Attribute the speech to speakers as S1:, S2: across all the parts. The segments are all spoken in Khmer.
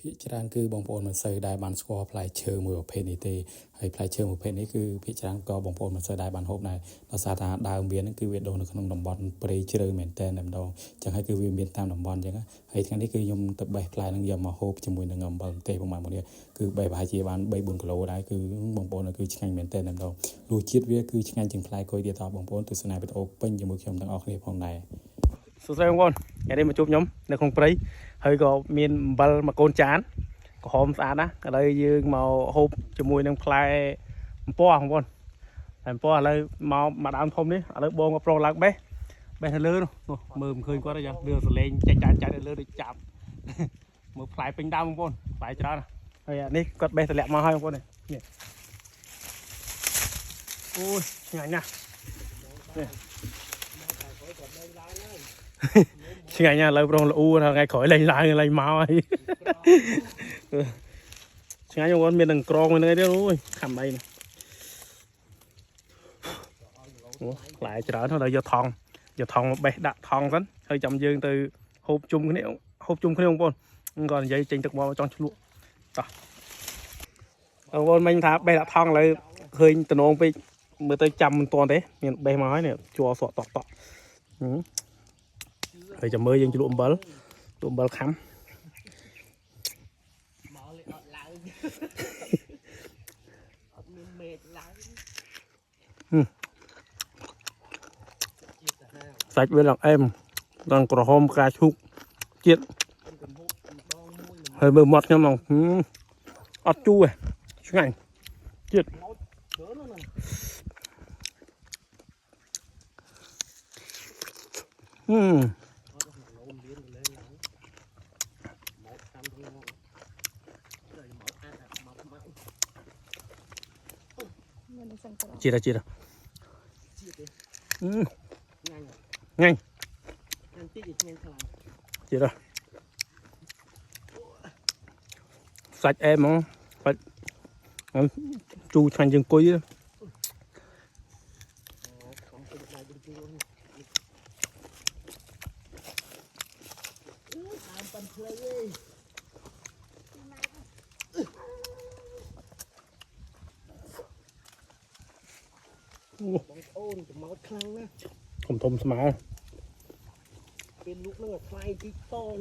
S1: ភាគច្រើនគឺបងប្អូនមិនសូវដែរបានស្គាល់ផ្លែឈើមួយប្រភេទនេះទេហើយផ្លែឈើប្រភេទនេះគឺភាគច្រើនក៏បងប្អូនមិនសូវដែរបានហូបដែរដោយសារថាដើមវាហ្នឹងគឺវាដុះនៅក្នុងតំបន់ព្រៃជ្រៅមែនតើម្ដងចឹងហើយគឺវាមានតាមតំបន់ចឹងហើយថ្ងៃនេះគឺខ្ញុំទៅបេះផ្លែហ្នឹងយកមកហូបជាមួយនឹងអំបិលទេប្រហែលមួយនេះគឺបេះប្រហែលជាបាន3 4គីឡូដែរគឺបងប្អូនគឺឆ្ងាញ់មែនតើម្ដងរសជាតិវាគឺឆ្ងាញ់ជាងផ្លែគុយទៀតតបងប្អូនទស្សនាវីដេអូពេញជាមួយខ្ញុំទាំងអស់គ្នាផងដែរសួស្តីបងប្អូនថ្ងៃនេះមកជួបខ្ញុំនៅក្នុងព្រៃហើយក៏មានអំបិលមួយកូនចានក្រហមស្អាតណាឥឡូវយើងមកហូបជាមួយនឹងផ្លែអំពណ៌បងប្អូនអំពណ៌ឥឡូវមកដើមធំនេះឥឡូវបងក៏ប្រុងឡើងបេះនៅលើនោះមើលមិនឃើញគាត់ទេលឿនសលេងចាច់នៅលើដូចចាប់មើលផ្លែពេញដើមបងប្អូនផ្លែច្រើនហើយនេះគាត់បេះតម្លាក់មកហើយបងប្អូននេះអូយឆ្ងាញ់ណាស់នេះឆ្ងាញ់ណាស់ឥឡូវប្រុងល្អូថ្ងៃក្រោយលេងឡើងលេងមកហើយឆ្ងាញ់បងប្អូនមាននឹងក្រងនឹងអីទៀតអូយខំអីនេះអូផ្លែច្រើនហើយយកថងមកបេះដាក់ថងសិនហើយចាំយើងទៅហូបជុំគ្នាបងប្អូនគាត់និយាយចេញទឹកមកចង់ឆ្លក់តោះបងប្អូនមិញថាបេះដាក់ថងឥឡូវឃើញតំណងពេកមើលទៅចាំមិនទាន់ទេមានបេះមកហើយនេះជួសក់តក់ហើយចាំមើលយើងជ្រក់អំបិលខាំសាច់វាឡើងអែមដល់ក្រហមផ្កាឈូកជាតិហើយមើលមាត់ខ្ញុំឡើងអត់ជូរទេឆ្ងាញ់ជាតិជាតិជាតិnhanh chị rồi sạch em không phải chu thành rừng cối thùng mà
S2: เป็นลูกนั่งไฟที่ต้อง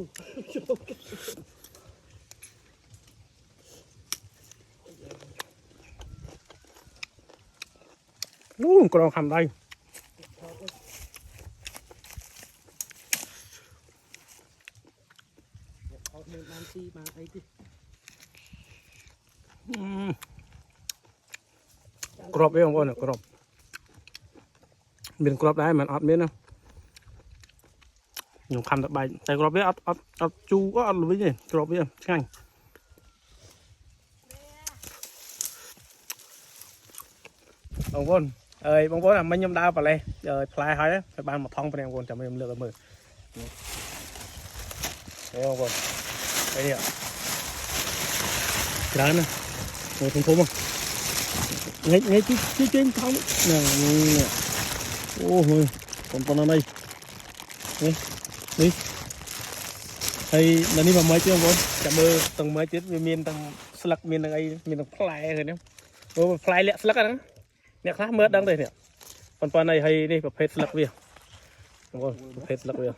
S1: ก็ลองทำได้กรอบเองบ่เนี่ยกรอบmiềnกรอบได้มันอดmiền không nhiều khăm tập bài tay gọt với ớt chu có ăn với gì gọt với nhanh bông vốn ơi bông vốn là mấy nhom đau vào đây rồi fly hỏi phải ban một thong bên em còn chậm em lựa mười thấy không còn đây ạ cái đó nè ngồi thùng thùng không ngay trên thong nè ôi còn ở đây đi hay là đi mà mấy chứ không có chạm mơ tầng mấy chứ miền tầng slack miền tầng ấy miền tầng fly rồi nhá rồi fly lẹ slack đó nè khác mơ đang đây nè còn này hay đi vào phết slack việc đúng không phết slack việc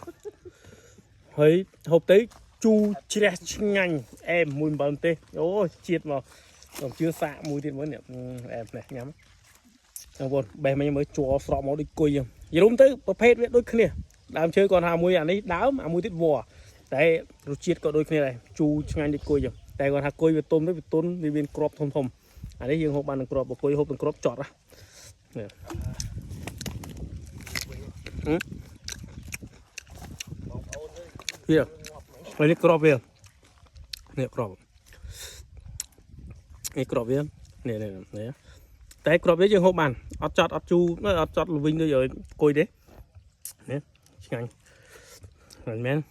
S1: hay hộp tới chu chia nhanh em mùi bẩn tê ô chiết vào còn chưa xạ mùi tiền mới nè em này nhắm đúng không bè mấy mới chùa sọ máu đi cùi gì đúng tới phết với đôi kia làm chơi còn hà mùi anh ấy đáo mà mùi tiết vò đấy rồi chiết có đôi kia này chu ngay đi cùi rồi đây còn hà cùi về tôm với tôm đi bên crop thom anh ấy dương hộp bàn crop cùi hộp bằng crop chọt á here đây crop here nè crop cái crop here nè đấy crop đấy dương hộp bàn ọt chọt ọt chu nó ọt chọt là vinh rồi cùi đấy nè nhanh rồi men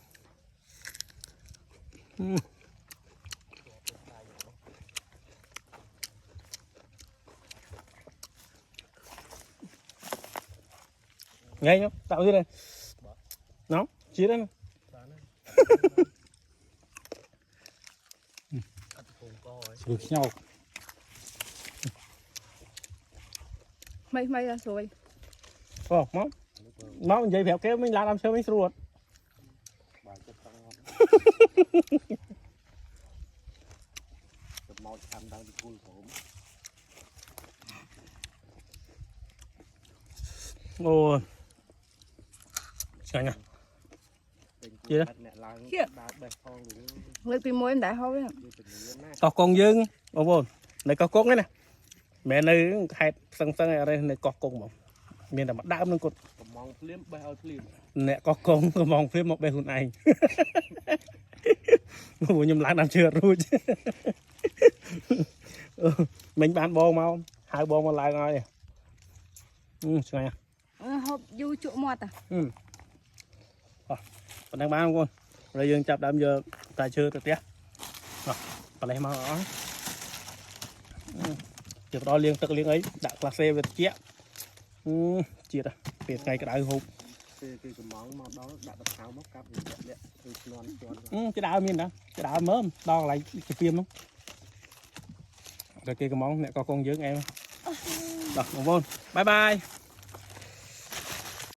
S1: ngay nhá tạo như này nó chia đấy
S2: អត់ពងកហើយ
S1: ស្រួយខ្ញោក
S3: mấy là rồi
S1: អូមកនិយាយប្រាប់គេមិញឡានដើមឈើមិញស្រួល
S2: បាទចិត្តតងទៅមកតាមដល់ទីគូលผม
S1: អូឆ្ងាញ់ណាស់
S2: ពេញ
S1: ជឿ
S2: អ្នកឡើងដើរបេះផងឬ
S3: người tìm mối em đã hôi
S2: វាជំនាញណា
S1: កោះកុងយើងបងប្អូននៅកោះកុងហ្នឹងណាមែននៅខេត្តសឹងអីអីនៅកោះកុងហ្មងមានតែមកដើមនឹងគាត់
S2: កំងភ្លាមបេះឲ្យភ្លាម
S1: អ្នកកោះកុងកំងព្រាមមកបេះខ្លួនឯង មកខ្ញុំឡើងដើមឈើអត់រួច មិញបានបងមកហៅបងមកឡើងហើយឆ្ងាញ់
S3: hộp du chỗ mọt à
S1: ប៉ុណ្ណឹងបានបងប្អូនហើយយើងចាប់ដើមយកតែឈើទៅផ្ទះប៉លេះមកអស់ជិះដល់លាងទឹកលាងអីដាក់ក្លាសេវាត្រជាក់ជាតិពេលថ្ងៃក្តៅហូប
S2: ពេលគេកំងមកដល់ដាក់ទឹកខៅមកកាប់វាលាក់ធ្វើឆ្លន់ជន់
S1: ចដើមមានណាចដើមមើមដល់កន្លែងជាពីមនោះតែគេកំងអ្នកកោះកងយើងអែមដល់បងប្អូនបាយបាយ